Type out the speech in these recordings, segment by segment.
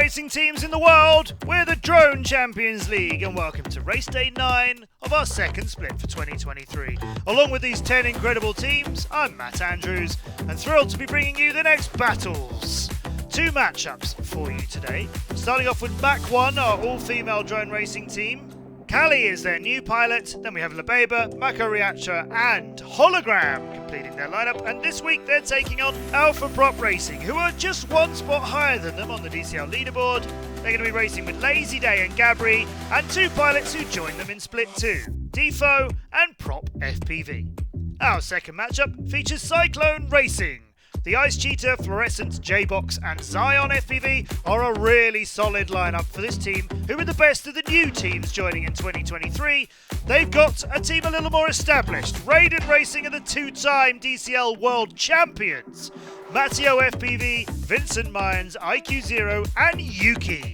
racing teams in the world. We're the Drone Champions League, and welcome to race day 9 of our second split for 2023. Along with these 10 incredible teams, I'm Matt Andrews, and thrilled to be bringing you the next battles. 2 matchups for you today. Starting off with Mach1, our all-female drone racing team. Kali is their new pilot, then we have Lebeba, Mako Reactor and Hologram completing their lineup, and this week they're taking on Alpha Prop Racing, who are just 1 spot higher than them on the DCL leaderboard. They're going to be racing with Lazy Day and Gabri, and 2 pilots who join them in Split 2, Defo and Prop FPV. Our second matchup features Cyclone Racing. The Ice Cheetah, Fluorescent, J-Box and Zion FPV are a really solid lineup for this team, who are the best of the new teams joining in 2023. They've got a team a little more established. Raiden Racing are the 2-time DCL World Champions. Matteo FPV, Vincent Mines, IQ0 and Yuki.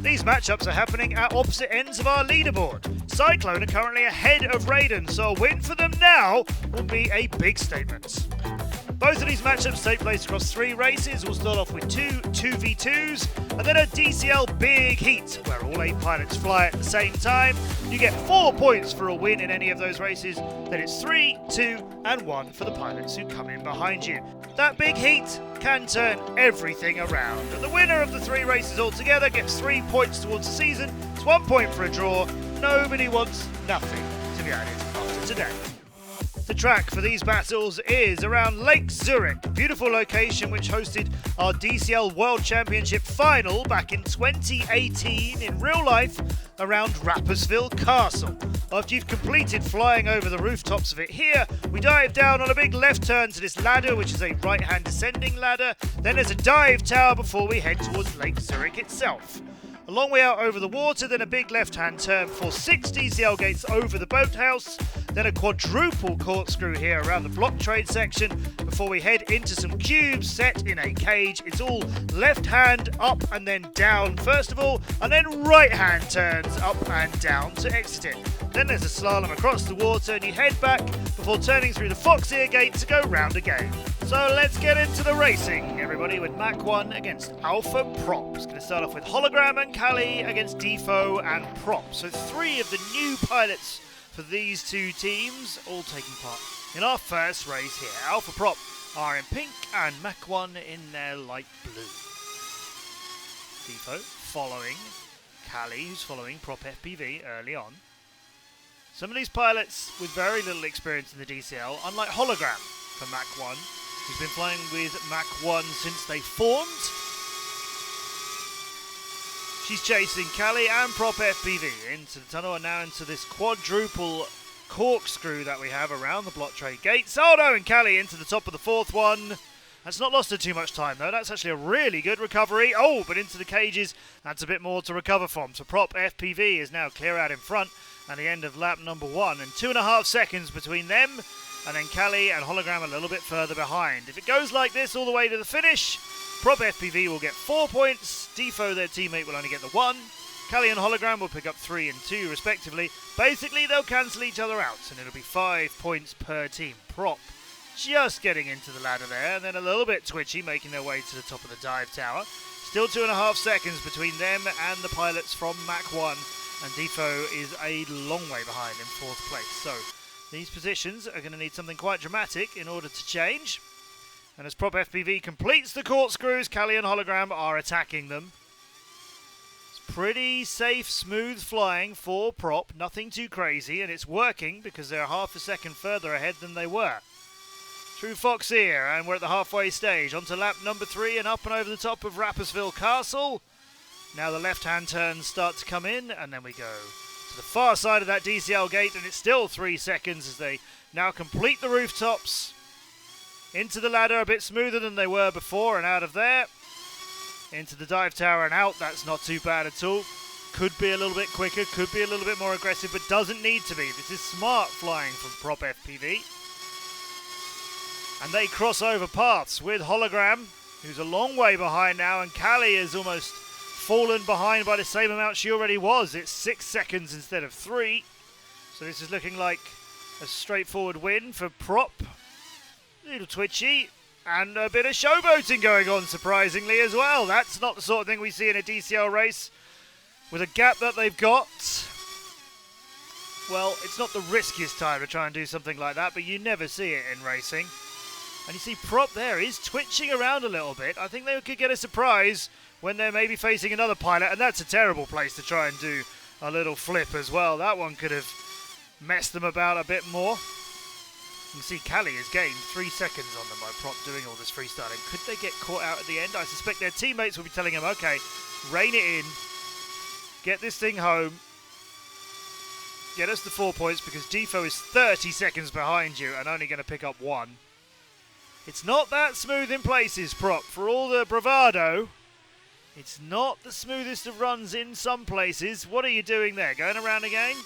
These matchups are happening at opposite ends of our leaderboard. Cyclone are currently ahead of Raiden, so a win for them now will be a big statement. Both of these matchups take place across 3 races. We'll start off with 2 2v2s and then a DCL big heat where all 8 pilots fly at the same time. You get 4 points for a win in any of those races. Then it's 3, 2 and 1 for the pilots who come in behind you. That big heat can turn everything around, and the winner of the 3 races altogether gets 3 points towards the season. It's 1 point for a draw. Nobody wants nothing to be added after today. The track for these battles is around Lake Zurich, a beautiful location which hosted our DCL World Championship final back in 2018 in real life around Rapperswil Castle. After you've completed flying over the rooftops of it here, we dive down on a big left turn to this ladder, which is a right-hand descending ladder. Then there's a dive tower before we head towards Lake Zurich itself. A long way out over the water, then a big left-hand turn for 6 DCL gates over the boathouse, then a quadruple corkscrew here around the block trade section before we head into some cubes set in a cage. It's all left-hand up and then down first of all, and then right-hand turns up and down to exit it. Then there's a slalom across the water and you head back before turning through the fox ear gate to go round again. So let's get into the racing, everybody, with Mach1 against Alpha Prop. It's going to start off with Hologram and Kali against Defo and Prop. So 3 of the new pilots for these 2 teams all taking part in our first race here. Alpha Prop are in pink and Mach1 in their light blue. Defo following Kali, who's following Prop FPV early on. Some of these pilots with very little experience in the DCL, unlike Hologram for Mach1, who's been flying with Mach1 since they formed. She's chasing Kali and Prop FPV into the tunnel and now into this quadruple corkscrew that we have around the block trade gates. Oh no, and Kali into the top of the 4th one. That's not lost her too much time though. That's actually a really good recovery. Oh, but into the cages. That's a bit more to recover from. So Prop FPV is now clear out in front at the end of lap number 1. And 2.5 seconds between them. And then Kali and Hologram a little bit further behind. If it goes like this all the way to the finish, Prop FPV will get 4 points. Defo, their teammate, will only get the 1. Kali and Hologram will pick up 3 and 2 respectively. Basically, they'll cancel each other out and it'll be 5 points per team. Prop just getting into the ladder there, and then a little bit twitchy, making their way to the top of the dive tower. Still 2.5 seconds between them and the pilots from Mach1, and Defo is a long way behind in 4th place. So these positions are going to need something quite dramatic in order to change. And as Prop FPV completes the corkscrews, Kali and Hologram are attacking them. It's pretty safe, smooth flying for Prop, nothing too crazy, and it's working because they're half a second further ahead than they were. Through Fox Ear, and we're at the halfway stage, onto lap number 3 and up and over the top of Rapperswil Castle. Now the left-hand turns start to come in, and then we go to the far side of that DCL gate, and it's still 3 seconds as they now complete the rooftops. Into the ladder, a bit smoother than they were before, and out of there. Into the dive tower and out, that's not too bad at all. Could be a little bit quicker, could be a little bit more aggressive, but doesn't need to be. This is smart flying from Prop FPV. And they cross over paths with Hologram, who's a long way behind now, and Kali is almost fallen behind by the same amount she already was. It's 6 seconds instead of 3. So this is looking like a straightforward win for Prop. A little twitchy. And a bit of showboating going on, surprisingly, as well. That's not the sort of thing we see in a DCL race. With a gap that they've got, well, it's not the riskiest time to try and do something like that, but you never see it in racing. And you see Prop there is twitching around a little bit. I think they could get a surprise when they're maybe facing another pilot, and that's a terrible place to try and do a little flip as well. That one could have messed them about a bit more. You can see Callie has gained 3 seconds on them by Prop doing all this freestyling. Could they get caught out at the end? I suspect their teammates will be telling them, okay, rein it in, get this thing home, get us the 4 points, because Defo is 30 seconds behind you and only going to pick up 1. It's not that smooth in places, Prop. For all the bravado, it's not the smoothest of runs in some places. What are you doing there? Going around again?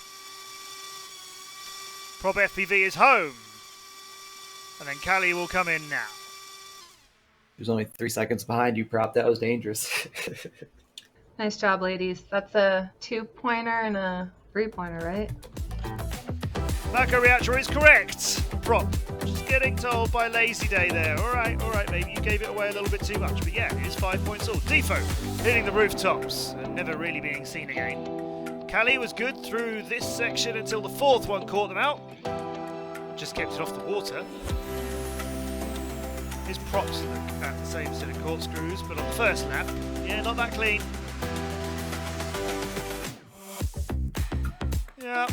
Prop FPV is home. And then Callie will come in now. He was only 3 seconds behind you, Prop. That was dangerous. Nice job, ladies. That's a 2-pointer and a 3-pointer, right? Mach1 reactor is correct. Prop, just getting told by Lazy Day there. All right, maybe you gave it away a little bit too much. But yeah, it is 5 points all. Defo hitting the rooftops and never really being seen again. Callie was good through this section until the 4th one caught them out. Just kept it off the water. His Props at the same set of corkscrews, but on the first lap, yeah, not that clean. Yeah,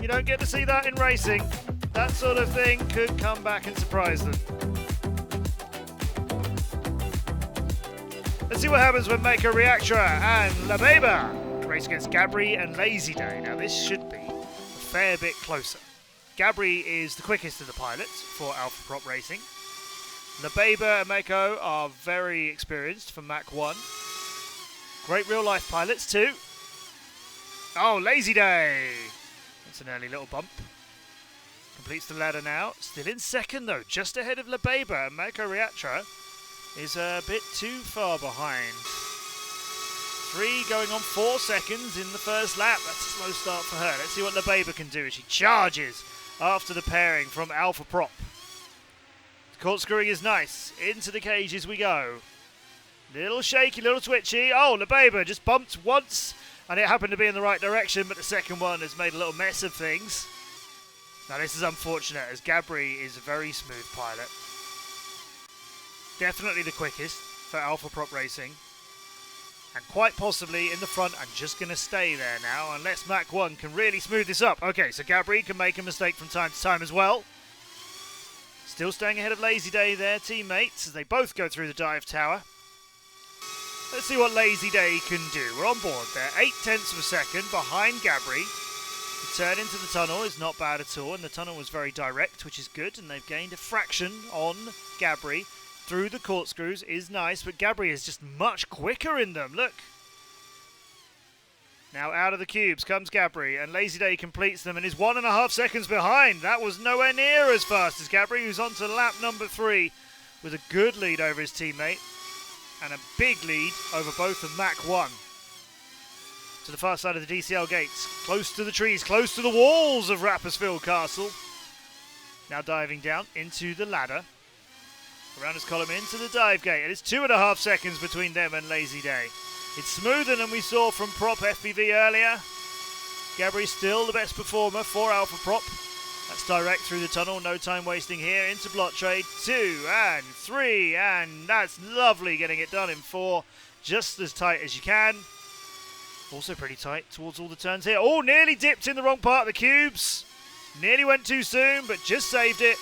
you don't get to see that in racing. That sort of thing could come back and surprise them. Let's see what happens when Mach1 Reactor and La Beba race against Gabri and Lazy Day. Now this should be a fair bit closer. Gabri is the quickest of the pilots for Alpha Prop Racing. La Beba and Mako are very experienced for Mach1. Great real life pilots too. Oh, Lazy Day! That's an early little bump. Completes the ladder now. Still in second though, just ahead of La Beba. And Mach1 Reactor is a bit too far behind. 3 going on 4 seconds in the first lap. That's a slow start for her. Let's see what La Beba can do as she charges after the pairing from Alpha Prop. The corkscrewing is nice. Into the cages we go. Little shaky, little twitchy. Oh, La Beba just bumped once, and it happened to be in the right direction, but the second one has made a little mess of things. Now this is unfortunate, as Gabri is a very smooth pilot. Definitely the quickest for Alpha Prop Racing. And quite possibly in the front, and just going to stay there now, unless Mach1 can really smooth this up. Okay, so Gabri can make a mistake from time to time as well. Still staying ahead of Lazy Day, their teammates, as they both go through the dive tower. Let's see what Lazy Day can do. We're on board there, 0.8 of a second behind Gabri. The turn into the tunnel is not bad at all, and the tunnel was very direct, which is good, and they've gained a fraction on Gabri. Through the corkscrews is nice, but Gabri is just much quicker in them. Look. Now out of the cubes comes Gabri, and Lazy Day completes them and is 1.5 seconds behind. That was nowhere near as fast as Gabri, who's on to lap number 3 with a good lead over his teammate and a big lead over both of Mach1. To the far side of the DCL gates, close to the trees, close to the walls of Rapperswil Castle. Now diving down into the ladder. Around his column into the dive gate. It is 2.5 seconds between them and Lazy Day. It's smoother than we saw from Prop FPV earlier. Gabri still the best performer for Alpha Prop. That's direct through the tunnel, no time wasting here. Into block trade, 2 and 3, and that's lovely, getting it done in 4. Just as tight as you can. Also pretty tight towards all the turns here. Oh, nearly dipped in the wrong part of the cubes. Nearly went too soon, but just saved it.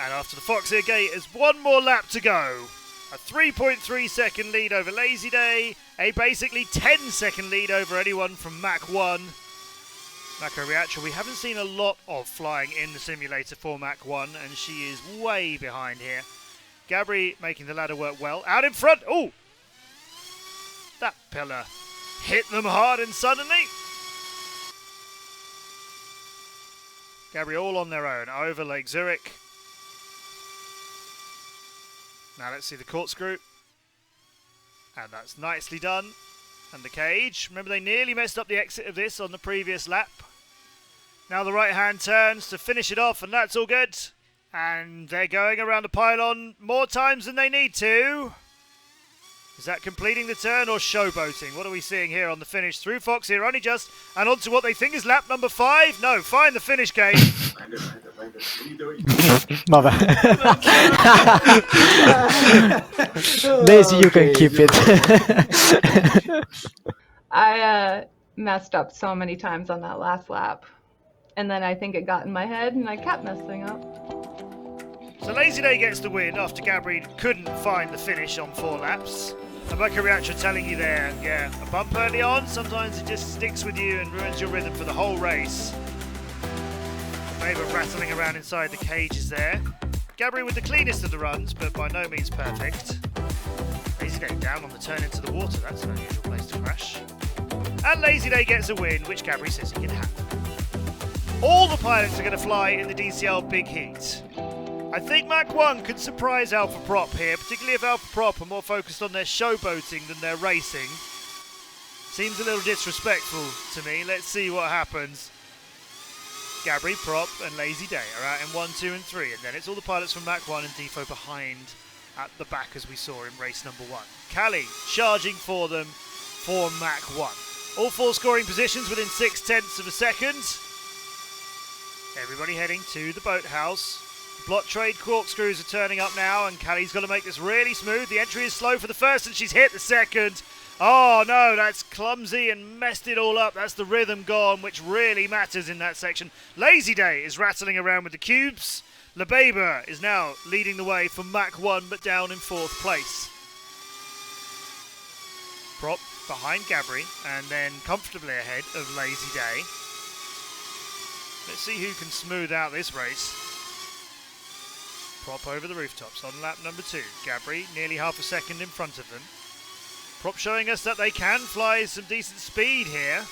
And after the Fox Ear Gate, there's one more lap to go. A 3.3 second lead over Lazy Day. A basically 10-second lead over anyone from Mach1. Mach1 Reactor, we haven't seen a lot of flying in the simulator for Mach1, and she is way behind here. Gabri making the ladder work well. Out in front. Oh! That pillar hit them hard and suddenly. Gabri all on their own over Lake Zurich. Now let's see the corkscrew. And that's nicely done. And the cage. Remember, they nearly messed up the exit of this on the previous lap. Now the right hand turns to finish it off, and that's all good. And they're going around the pylon more times than they need to. Is that completing the turn or showboating? What are we seeing here on the finish? Through Fox here, only just, and on to what they think is lap number 5. No, find the finish gate. My bad. Daisy, you can keep it. I messed up so many times on that last lap. And then I think it got in my head and I kept messing up. So Lazy Day gets the win after Gabri couldn't find the finish on 4 laps. And Boca Reactor telling you there, yeah, a bump early on, sometimes it just sticks with you and ruins your rhythm for the whole race. Maybe rattling around inside the cages there. Gabri with the cleanest of the runs, but by no means perfect. Lazy Day down on the turn into the water, that's an unusual place to crash. And Lazy Day gets a win, which Gabri says he can have. All the pilots are going to fly in the DCL Big Heat. I think Mach1 could surprise Alpha Prop here, particularly if Alpha Prop are more focused on their showboating than their racing. Seems a little disrespectful to me. Let's see what happens. Gabri, Prop and Lazy Day are out in 1, 2 and 3, and then it's all the pilots from Mach1 and Defo behind at the back as we saw in race number 1. Cali charging for them for Mach1. All 4 scoring positions within 0.6 of a second. Everybody heading to the boathouse. Block trade corkscrews are turning up now, and Cali's got to make this really smooth. The entry is slow for the first, and she's hit the second. Oh no, that's clumsy and messed it all up. That's the rhythm gone, which really matters in that section. Lazy Day is rattling around with the cubes. LeBaba is now leading the way for Mach1, but down in 4th place. Prop behind Gabri, and then comfortably ahead of Lazy Day. Let's see who can smooth out this race. Prop over the rooftops on lap number 2. Gabri nearly half a second in front of them. Prop showing us that they can fly some decent speed here.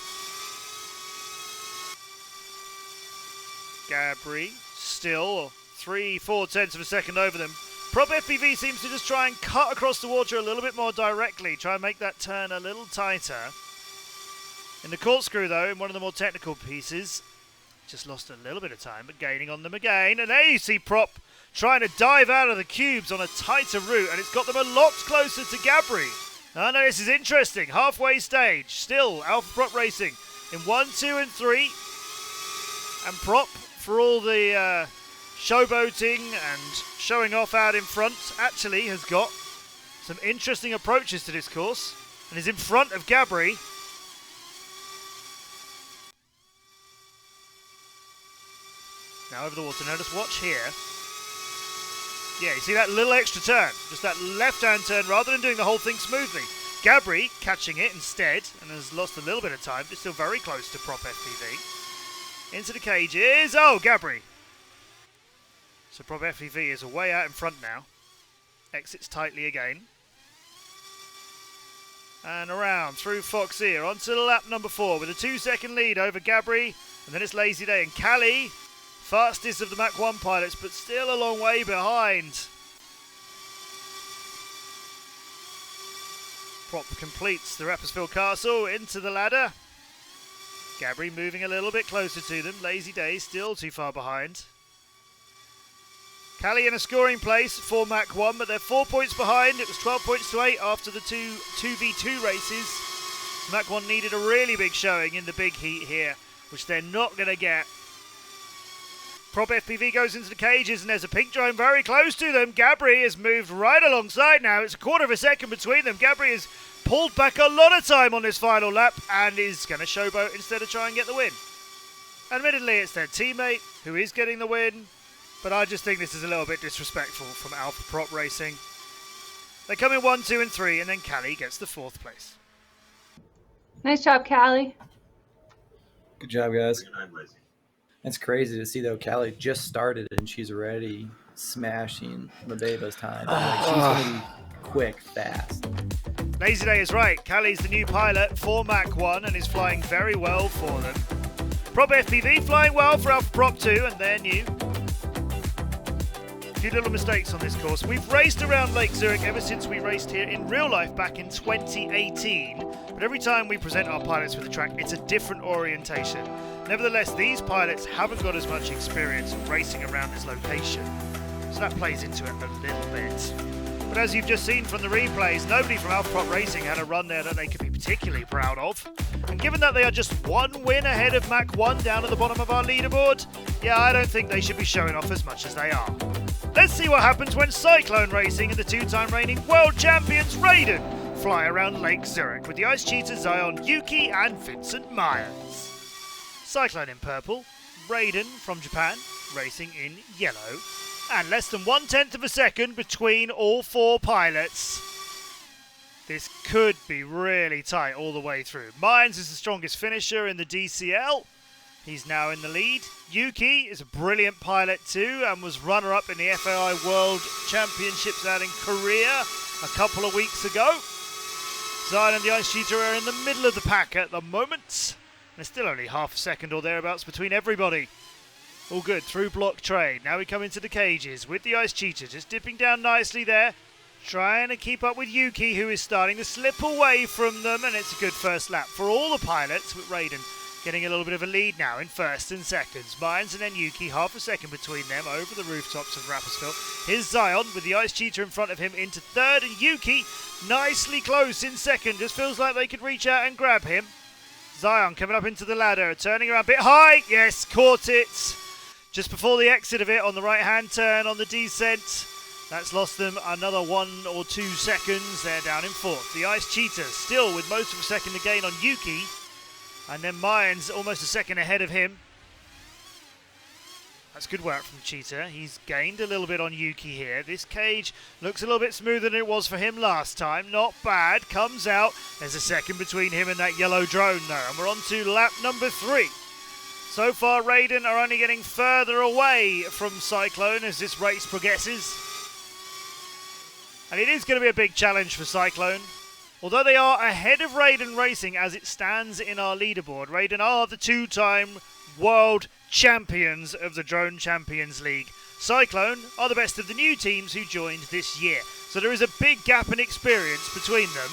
Gabri still 3/4 of a second over them. Prop FPV seems to just try and cut across the water a little bit more directly, try and make that turn a little tighter. In the corkscrew though, in one of the more technical pieces, just lost a little bit of time, but gaining on them again. And there you see Prop trying to dive out of the cubes on a tighter route, and it's got them a lot closer to Gabri. Oh no, this is interesting. Halfway stage. Still, Alpha Prop Racing in 1, 2 and 3. And Prop, for all the showboating and showing off out in front, actually has got some interesting approaches to this course and is in front of Gabri. Now over the water. Now just watch here. Yeah, you see that little extra turn, just that left-hand turn rather than doing the whole thing smoothly. Gabri catching it instead and has lost a little bit of time, but still very close to Prop FPV. Into the cages. Oh, Gabri. So Prop FPV is away out in front now. Exits tightly again. And around through Fox here onto lap number 4 with a 2-second lead over Gabri. And then it's Lazy Day and Cali. Fastest of the Mach1 pilots, but still a long way behind. Prop completes the Rapperswil Castle into the ladder. Gabri moving a little bit closer to them. Lazy Day still too far behind. Cali in a scoring place for Mach1, but they're 4 points behind. It was 12 points to 8 after the 2v2 races. Mach1 needed a really big showing in the big heat here, which they're not going to get. Prop FPV goes into the cages and there's a pink drone very close to them. Gabri has moved right alongside now. It's a 1/4 of a second between them. Gabri has pulled back a lot of time on this final lap and is going to showboat instead of try and get the win. Admittedly, it's their teammate who is getting the win, but I just think this is a little bit disrespectful from Alpha Prop Racing. They come in 1, 2 and 3 and then Cali gets the 4th place. Nice job, Cali. Good job, guys. It's crazy to see, though. Cali just started and she's already smashing LeBaba's time. Like, she's going to be quick, fast. Lazy Day is right. Cali's the new pilot for Mach1 and is flying very well for them. Prop FPV flying well for Alpha Prop 2 and they're new. A few little mistakes on this course. We've raced around Lake Zurich ever since we raced here in real life back in 2018. But every time we present our pilots for the track, it's a different orientation. Nevertheless, these pilots haven't got as much experience racing around this location. so that plays into it a little bit. But as you've just seen from the replays, nobody from Alpha Prop Racing had a run there that they could be particularly proud of. And given that they are just one win ahead of Mach1 down at the bottom of our leaderboard, yeah, I don't think they should be showing off as much as they are. Let's see what happens when Cyclone Racing and the two-time reigning world champions Raiden fly around Lake Zurich with the Ice Cheetah, Zion, Yuki and Vincent Myers. Cyclone in purple, Raiden from Japan racing in yellow, and less than 1/10 of a second between all four pilots. This could be really tight all the way through. Myers is the strongest finisher in the DCL. He's now in the lead. Yuki is a brilliant pilot too and was runner-up in the FAI World Championships out in Korea a couple of weeks ago. Zion and the Ice Cheetah are in the middle of the pack at the moment. There's still only half a second or thereabouts between everybody. All good through block trade. Now we come into the cages with the Ice Cheetah just dipping down nicely there. Trying to keep up with Yuki, who is starting to slip away from them, and it's a good first lap for all the pilots, with Raiden getting a little bit of a lead now in first and seconds. Myers and then Yuki, half a second between them over the rooftops of Rapperswil. Here's Zion with the Ice Cheetah in front of him into third, and Yuki nicely close in second. Just feels like they could reach out and grab him. Zion coming up into the ladder, turning around a bit high. Yes, caught it. Just before the exit of it on the right-hand turn on the descent. That's lost them another 1 or 2 seconds. They're down in fourth. The Ice Cheetah still with most of a second to gain on Yuki. And then Myers almost a second ahead of him. That's good work from Cheetah. He's gained a little bit on Yuki here. This cage looks a little bit smoother than it was for him last time. Not bad. Comes out. There's a second between him and that yellow drone though. And we're on to lap number 3. So far, Raiden are only getting further away from Cyclone as this race progresses. And it is going to be a big challenge for Cyclone. Although they are ahead of Raiden Racing as it stands in our leaderboard. Raiden are the two-time world champions of the Drone Champions League. Cyclone are the best of the new teams who joined this year. So there is a big gap in experience between them.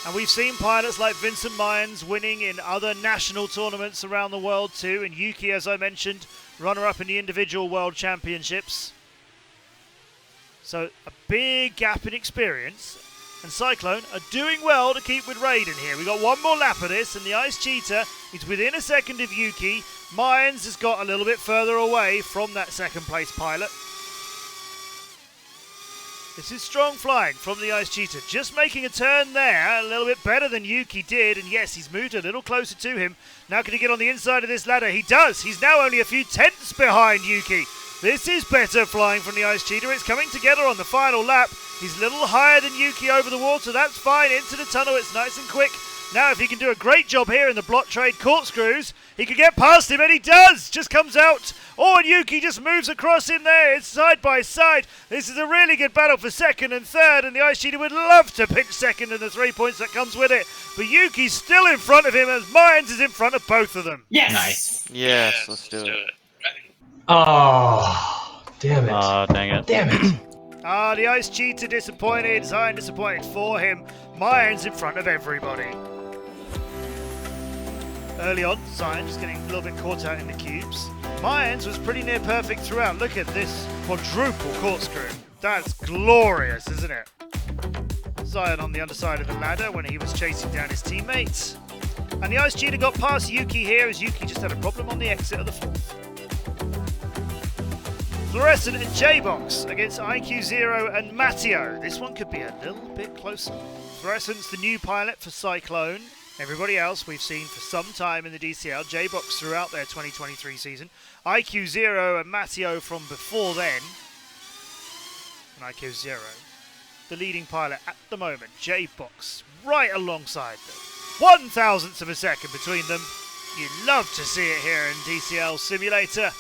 And we've seen pilots like Vincent Myers winning in other national tournaments around the world too. And Yuki, as I mentioned, runner-up in the individual world championships. So a big gap in experience. And Cyclone are doing well to keep with Raiden here. We've got one more lap of this, and the Ice Cheetah is within a second of Yuki. Myers has got a little bit further away from that second place pilot. This is strong flying from the Ice Cheetah. Just making a turn there, a little bit better than Yuki did. And yes, he's moved a little closer to him. Now can he get on the inside of this ladder? He does. He's now only a few tenths behind Yuki. This is better flying from the Ice Cheetah. It's coming together on the final lap. He's a little higher than Yuki over the water. That's fine. Into the tunnel. It's nice and quick. Now, if he can do a great job here in the block trade corkscrews, he can get past him, and he does. Just comes out. Oh, and Yuki just moves across him there. It's side by side. This is a really good battle for second and third, and the Ice Cheetah would love to pinch second and the 3 points that comes with it. But Yuki's still in front of him as Myers is in front of both of them. Yes! Nice. Yes, let's do it. Oh, damn it. Oh, dang it. Damn it. Ah, the Ice Cheetah disappointed. Zion disappointed for him. Myers in front of everybody. Early on, Zion just getting a little bit caught out in the cubes. Myers was pretty near perfect throughout. Look at this quadruple corkscrew. That's glorious, isn't it? Zion on the underside of the ladder when he was chasing down his teammates. And the Ice Cheetah got past Yuki here as Yuki just had a problem on the exit of the fourth. Fluorescent and J-Box against IQ0 and Matteo. This one could be a little bit closer. Fluorescent's the new pilot for Cyclone. Everybody else we've seen for some time in the DCL. J-Box throughout their 2023 season. IQ0 and Matteo from before then. And IQ0, the leading pilot at the moment. J-Box right alongside them. 1/1000th of a second between them. You love to see it here in DCL Simulator.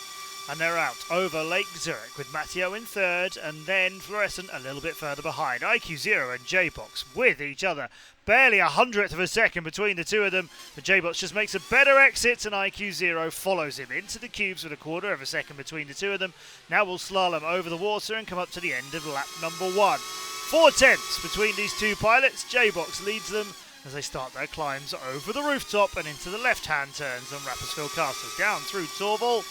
And they're out over Lake Zurich with Matteo in third and then Fluorescent a little bit further behind. IQ0 and J-Box with each other. Barely 100th of a second between the two of them. But J-Box just makes a better exit and IQ0 follows him into the cubes with a 1/4 of a second between the two of them. Now we'll slalom over the water and come up to the end of lap number 1. 4/10 between these two pilots. J-Box leads them as they start their climbs over the rooftop and into the left-hand turns on Rapperswil Castle. Down through Torval.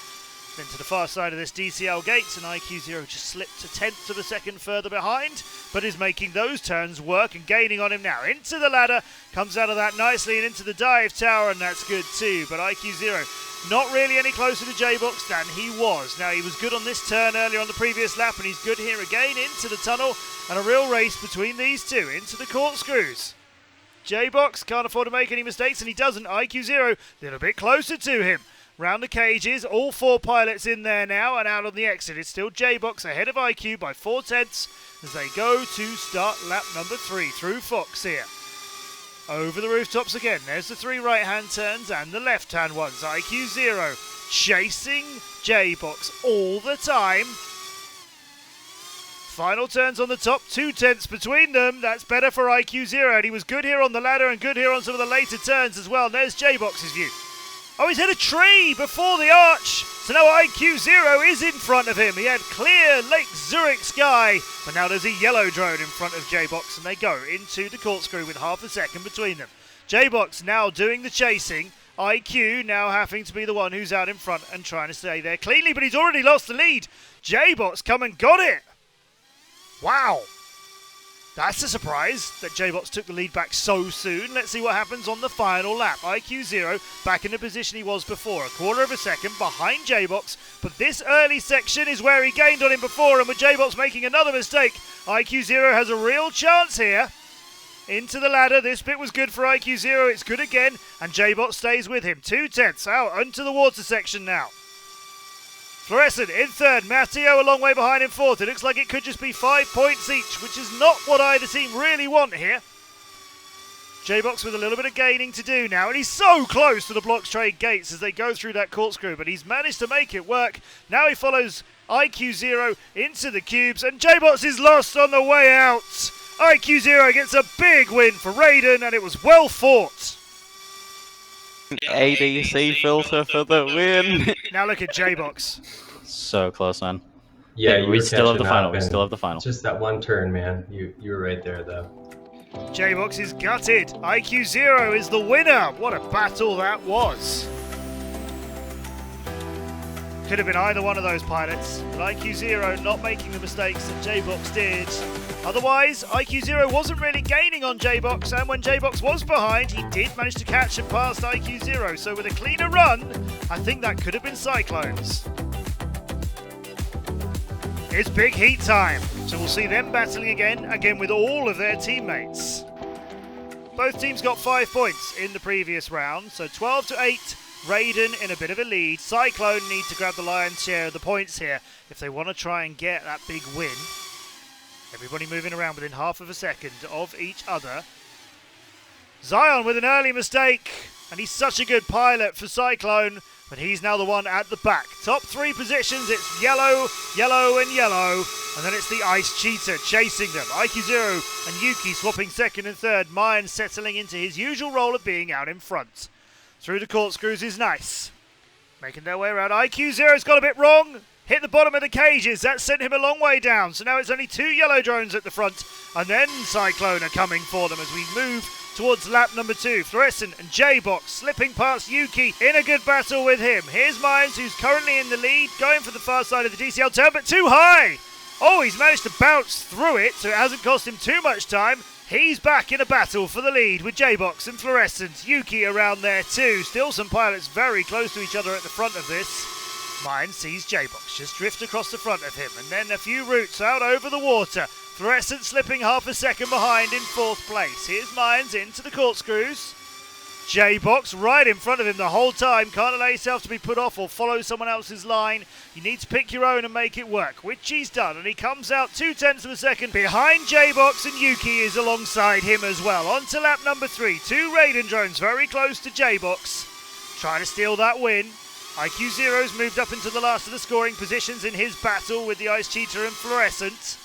Then to the far side of this DCL gates, and IQ0 just slipped a tenth of a second further behind, but is making those turns work and gaining on him now. Into the ladder, comes out of that nicely and into the dive tower, and that's good too. But IQ0 not really any closer to J-Box than he was. Now, he was good on this turn earlier on the previous lap, and he's good here again into the tunnel, and a real race between these two into the corkscrews. J-Box can't afford to make any mistakes, and he doesn't. IQ0 a little bit closer to him. Round the cages, all 4 pilots in there now, and out on the exit. It's still J-Box ahead of IQ by 4 tenths as they go to start lap number 3 through Fox here. Over the rooftops again. There's the 3 right-hand turns and the left-hand ones. IQ0 chasing J-Box all the time. Final turns on the top, 2 tenths between them. That's better for IQ0, and he was good here on the ladder and good here on some of the later turns as well. And there's J-Box's view. Oh, he's hit a tree before the arch. So now IQ0 is in front of him. He had clear Lake Zurich sky, but now there's a yellow drone in front of J-Box, and they go into the corkscrew with half a second between them. J-Box now doing the chasing. IQ now having to be the one who's out in front and trying to stay there cleanly, but he's already lost the lead. J-Box come and got it. Wow. That's a surprise that J-Box took the lead back so soon. Let's see what happens on the final lap. IQ0 back in the position he was before, a quarter of a second behind J-Box, but this early section is where he gained on him before, and with J-Box making another mistake, IQ0 has a real chance here. Into the ladder, this bit was good for IQ0, it's good again, and J-Box stays with him. 2 tenths out onto the water section now. Fluorescent in third, Matteo a long way behind in fourth. It looks like it could just be 5 points each, which is not what either team really want here. J-Box with a little bit of gaining to do now, and he's so close to the blocks trade gates as they go through that corkscrew, but he's managed to make it work. Now he follows IQ0 into the cubes, and J-Box is lost on the way out. IQ0 gets a big win for Raiden, and it was well fought. ADC filter for the win. Now look at J-Box. So close, man. Yeah, we still have the final. We still have the final. Just that one turn, man. You were right there, though. J-Box is gutted. IQ0 is the winner. What a battle that was. Could have been either one of those pilots, but IQ0 not making the mistakes that J-Box did. Otherwise, IQ0 wasn't really gaining on J-Box, and when J-Box was behind, he did manage to catch and pass IQ0. So with a cleaner run, I think that could have been Cyclones. It's big heat time, so we'll see them battling again with all of their teammates. Both teams got 5 points in the previous round, so 12-8. Raiden in a bit of a lead. Cyclone need to grab the lion's share of the points here if they want to try and get that big win. Everybody moving around within half of a second of each other. Zion with an early mistake, and he's such a good pilot for Cyclone, but he's now the one at the back. Top 3 positions, it's yellow, yellow, and yellow, and then it's the Ice Cheetah chasing them. IQ0 and Yuki swapping second and third. Mine settling into his usual role of being out in front. Through the corkscrews is nice. Making their way around. IQ0's got a bit wrong. Hit the bottom of the cages. That sent him a long way down. So now it's only 2 yellow drones at the front. And then Cyclone are coming for them as we move towards lap number 2. Fluorescent and J-Box slipping past Yuki in a good battle with him. Here's Mines, who's currently in the lead, going for the far side of the DCL turn, but too high. Oh, he's managed to bounce through it, so it hasn't cost him too much time. He's back in a battle for the lead with J-Box and Fluorescent. Yuki around there too. Still some pilots very close to each other at the front of this. Mine sees J-Box just drift across the front of him, and then a few routes out over the water. Fluorescent slipping half a second behind in 4th place. Here's Mines into the corkscrews. J-Box right in front of him the whole time. Can't allow yourself to be put off or follow someone else's line. You need to pick your own and make it work, which he's done. And he comes out 2 tenths of a second behind J-Box, and Yuki is alongside him as well. On to lap number 3. 2 Raiden drones very close to J-Box. Trying to steal that win. IQ0's moved up into the last of the scoring positions in his battle with the Ice Cheetah and Fluorescent.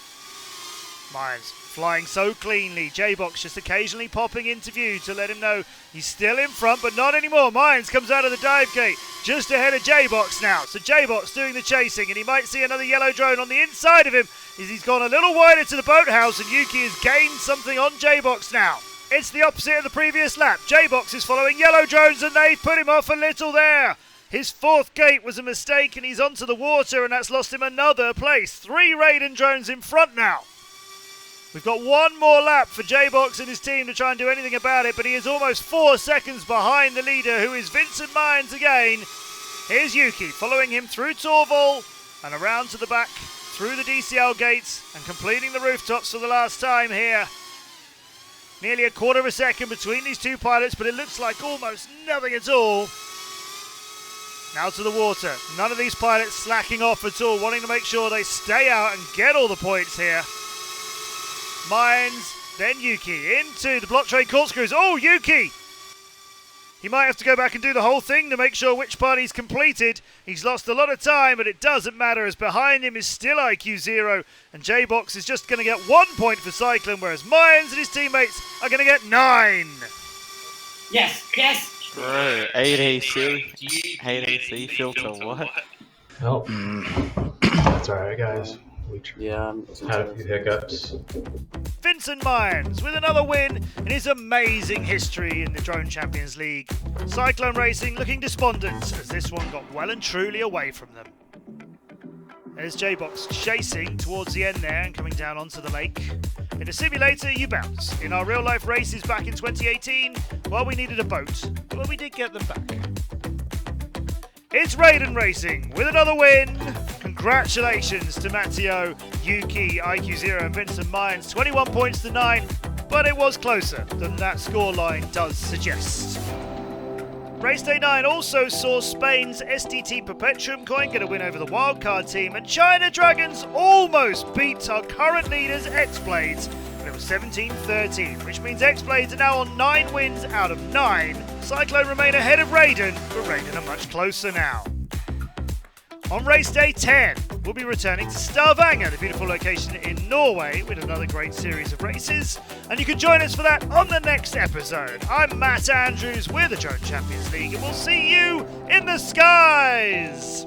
Mines flying so cleanly. J-Box just occasionally popping into view to let him know he's still in front, but not anymore. Mines comes out of the dive gate just ahead of J-Box now. So J-Box doing the chasing, and he might see another yellow drone on the inside of him as he's gone a little wider to the boathouse, and Yuki has gained something on J-Box now. It's the opposite of the previous lap. J-Box is following yellow drones, and they've put him off a little there. His fourth gate was a mistake and he's onto the water, and that's lost him another place. 3 Raiden drones in front now. We've got one more lap for J-Box and his team to try and do anything about it, but he is almost 4 seconds behind the leader, who is Vincent Mines again. Here's Yuki following him through Torval and around to the back through the DCL gates and completing the rooftops for the last time here. Nearly a quarter of a second between these two pilots, but it looks like almost nothing at all. Now to the water. None of these pilots slacking off at all, wanting to make sure they stay out and get all the points here. Mines, then Yuki into the block train corkscrews. Oh, Yuki! He might have to go back and do the whole thing to make sure which part he's completed. He's lost a lot of time, but it doesn't matter, as behind him is still IQ 0, and J-Box is just going to get 1 point for Cyclone, whereas Mines and his teammates are going to get 9. Yes, yes. Bro, 8 AC. 8 AC filter, what? Oh, that's alright, guys. We Yeah. had a few hiccups. Vincent Mines with another win in his amazing history in the Drone Champions League. Cyclone Racing looking despondent as this one got well and truly away from them. There's J-Box chasing towards the end there and coming down onto the lake. In a simulator, you bounce. In our real-life races back in 2018, well, we needed a boat, but we did get them back. It's Raiden Racing with another win. Congratulations to Matteo, Yuki, IQ 0 and Vincent Mines. 21 points to 9, but it was closer than that scoreline does suggest. Race Day 9 also saw Spain's STT Perpetuum coin get a win over the wildcard team, and China Dragons almost beat our current leaders XBlades, but it was 17-13, which means XBlades are now on 9 wins out of 9. Cyclone remain ahead of Raiden, but Raiden are much closer now. On race day 10, we'll be returning to Stavanger, the beautiful location in Norway, with another great series of races, and you can join us for that on the next episode. I'm Matt Andrews with the Drone Champions League, and we'll see you in the skies!